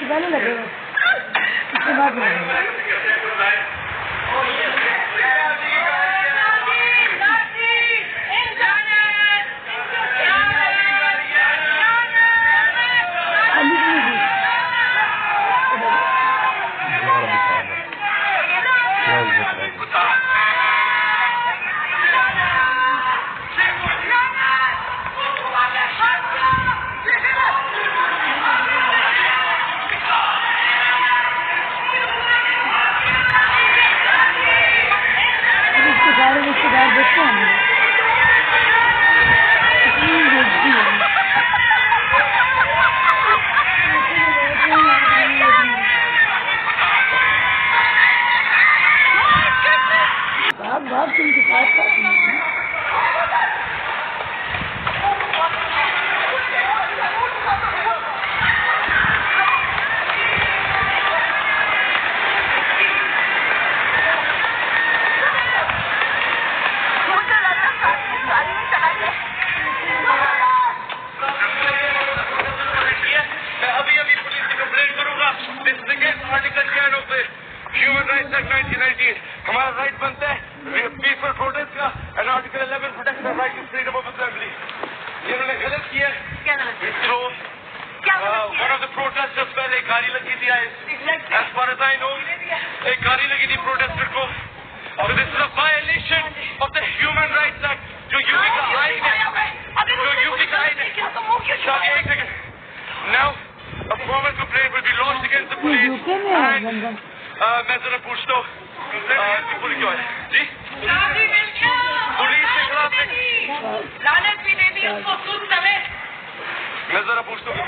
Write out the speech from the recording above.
इसके पहले लगेगा, इसके बाद लगेगा। ह्यूमन राइट्स एक्ट 1919 हमारा राइट बनता है पीसफुल प्रोटेस्ट का and article 11 protect the right to freedom of assembly. इन्होंने गलत किया है। वन ऑफ द प्रोटेस्टर्स पहले गाड़ी लगी थी as far as I know एक गाड़ी लगी थी प्रोटेस्टर को और this is a violation of the human rights act जो यूपी का आइन है, जो यूपी का आइन है। एक second now a formal complaint will be lodged against the police and मैं जरा पूछता हूँ पुलिस क्यों है जी पुलिस के खिलाफ लानत भी दे दी उसको सुन सवे मैं जरा पूछता हूँ